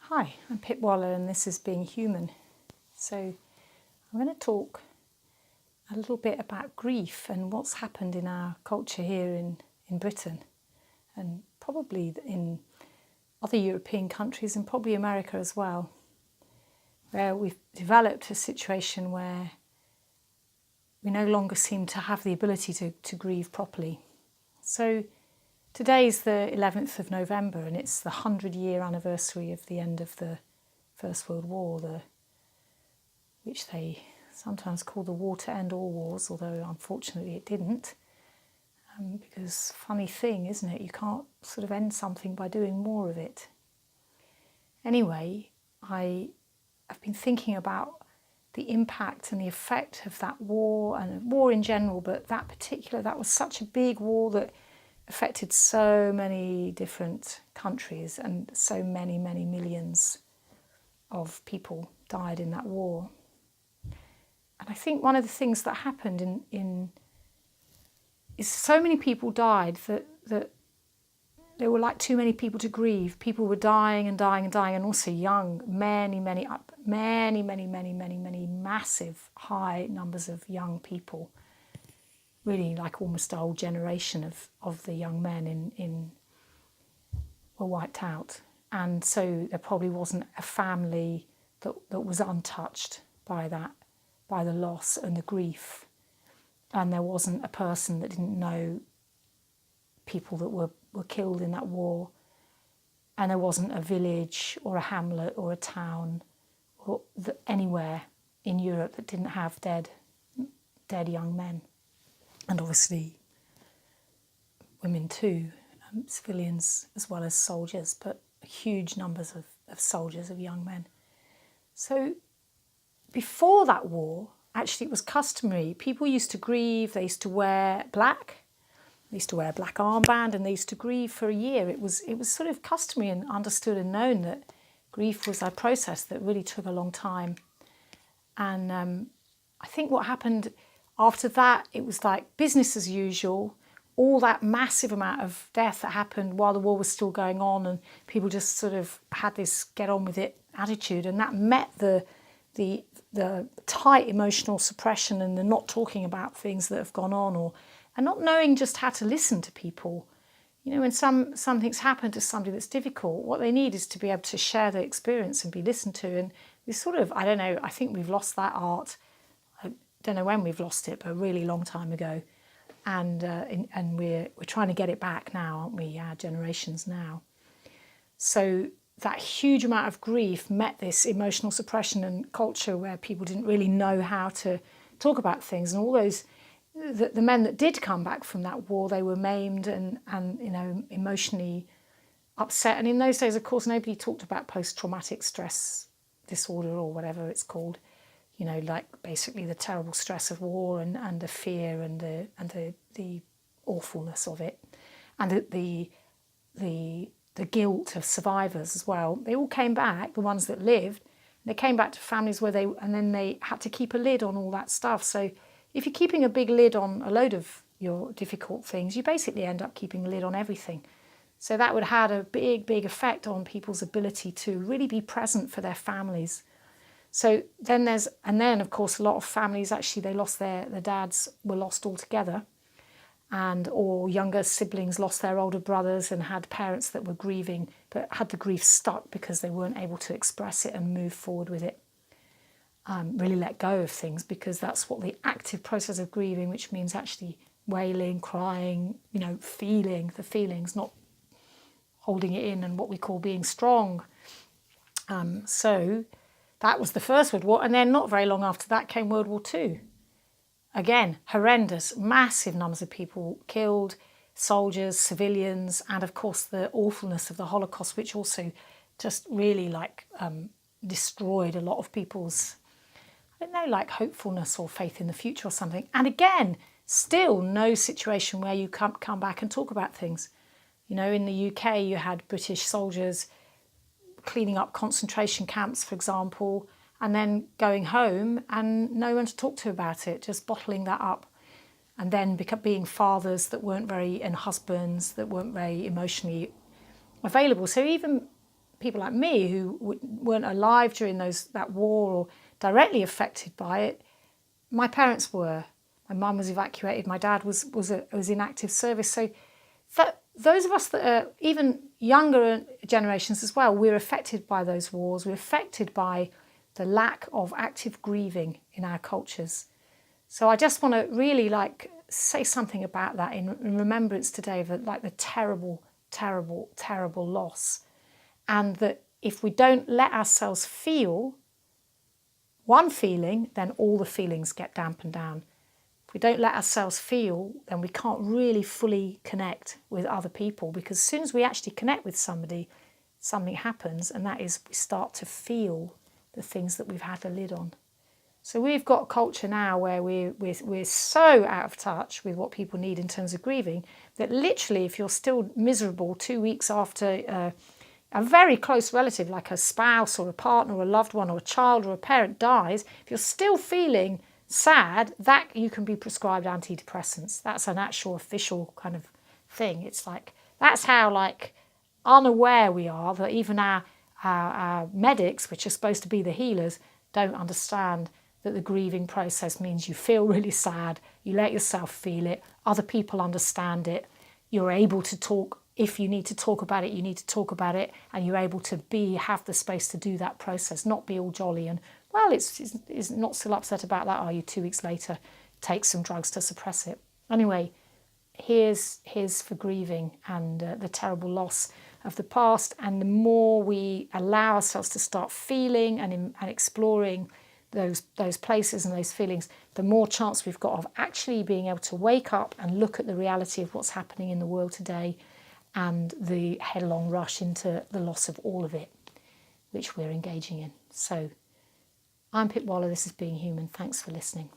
Hi, I'm Pip Waller and this is Being Human. So I'm going to talk a little bit about grief and what's happened in our culture here in Britain and probably in other European countries and probably America as well, where we've developed a situation where we no longer seem to have the ability to grieve properly. So today's the 11th of November and it's the 100-year anniversary of the end of the First World War, which they sometimes call the war to end all wars, although unfortunately it didn't. Because funny thing, isn't it? You can't sort of end something by doing more of it. Anyway, I've been thinking about the impact and the effect of that war and war in general, but that was such a big war that affected so many different countries and so many millions of people died in that war. And I think one of the things that happened is so many people died that there were like too many people to grieve. People were dying and also young, many massive high numbers of young people. Really like almost a whole generation of the young men were wiped out. And so there probably wasn't a family that was untouched by the loss and the grief. And there wasn't a person that didn't know people that were killed in that war. And there wasn't a village or a hamlet or a town or anywhere in Europe that didn't have dead young men. And obviously women too, civilians as well as soldiers, but huge numbers of soldiers, of young men. So before that war, actually it was customary. People used to grieve, they used to wear black. They used to wear a black armband and they used to grieve for a year. It was sort of customary and understood and known that grief was a process that really took a long time. And I think what happened after that, it was like business as usual. All that massive amount of death that happened while the war was still going on and people just sort of had this get on with it attitude, and that met the tight emotional suppression and the not talking about things that have gone on and not knowing just how to listen to people. You know, when something's happened to somebody that's difficult, what they need is to be able to share their experience and be listened to. And we sort of, I don't know, I think we've lost that art. I don't know when we've lost it, but a really long time ago. And we're trying to get it back now, aren't we, our generations now. So that huge amount of grief met this emotional suppression and culture where people didn't really know how to talk about things. And all those, the men that did come back from that war, they were maimed and you know, emotionally upset. And in those days, of course, nobody talked about post-traumatic stress disorder or whatever it's called. You know, like basically the terrible stress of war and the fear and the awfulness of it, and the guilt of survivors as well. They all came back, the ones that lived. They came back to families where then they had to keep a lid on all that stuff. So if you're keeping a big lid on a load of your difficult things, you basically end up keeping a lid on everything. So that would have had a big effect on people's ability to really be present for their families. So then of course, a lot of families actually, they lost their dads were lost altogether, or younger siblings lost their older brothers and had parents that were grieving, but had the grief stuck because they weren't able to express it and move forward with it. Really let go of things, because that's what the active process of grieving, which means actually wailing, crying, you know, feeling the feelings, not holding it in, and what we call being strong. So that was the First World War, and then not very long after that came World War II. Again, horrendous, massive numbers of people killed, soldiers, civilians, and of course the awfulness of the Holocaust, which also just really destroyed a lot of people's, I don't know, like hopefulness or faith in the future or something. And again, still no situation where you come back and talk about things. You know, in the UK you had British soldiers cleaning up concentration camps, for example, and then going home and no one to talk to about it, just bottling that up. And then being fathers and husbands that weren't very emotionally available. So even people like me who weren't alive during that war or directly affected by it. My parents were. My mum was evacuated. My dad was in active service. So those of us that are even younger generations as well, we're affected by those wars. We're affected by the lack of active grieving in our cultures. So I just want to really say something about that in remembrance today of the terrible, terrible, terrible loss. And that if we don't let ourselves feel one feeling, then all the feelings get dampened down. If we don't let ourselves feel, then we can't really fully connect with other people, because as soon as we actually connect with somebody, something happens, and that is we start to feel the things that we've had a lid on. So we've got a culture now where we're so out of touch with what people need in terms of grieving that literally if you're still miserable 2 weeks after a very close relative, like a spouse or a partner or a loved one or a child or a parent dies, if you're still feeling sad, that you can be prescribed antidepressants. That's an actual official kind of thing. It's that's how unaware we are that even our medics, which are supposed to be the healers, don't understand that the grieving process means you feel really sad, you let yourself feel it, other people understand it, you're able to talk. If you need to talk about it, you need to talk about it, and you're able to have the space to do that process, not be all jolly and, well, it's not still upset about that, are you? 2 weeks later, take some drugs to suppress it. Anyway, here's for grieving and the terrible loss of the past. And the more we allow ourselves to start feeling and exploring those places and those feelings, the more chance we've got of actually being able to wake up and look at the reality of what's happening in the world today and the headlong rush into the loss of all of it, which we're engaging in. So I'm Pip Waller, this is Being Human. Thanks for listening.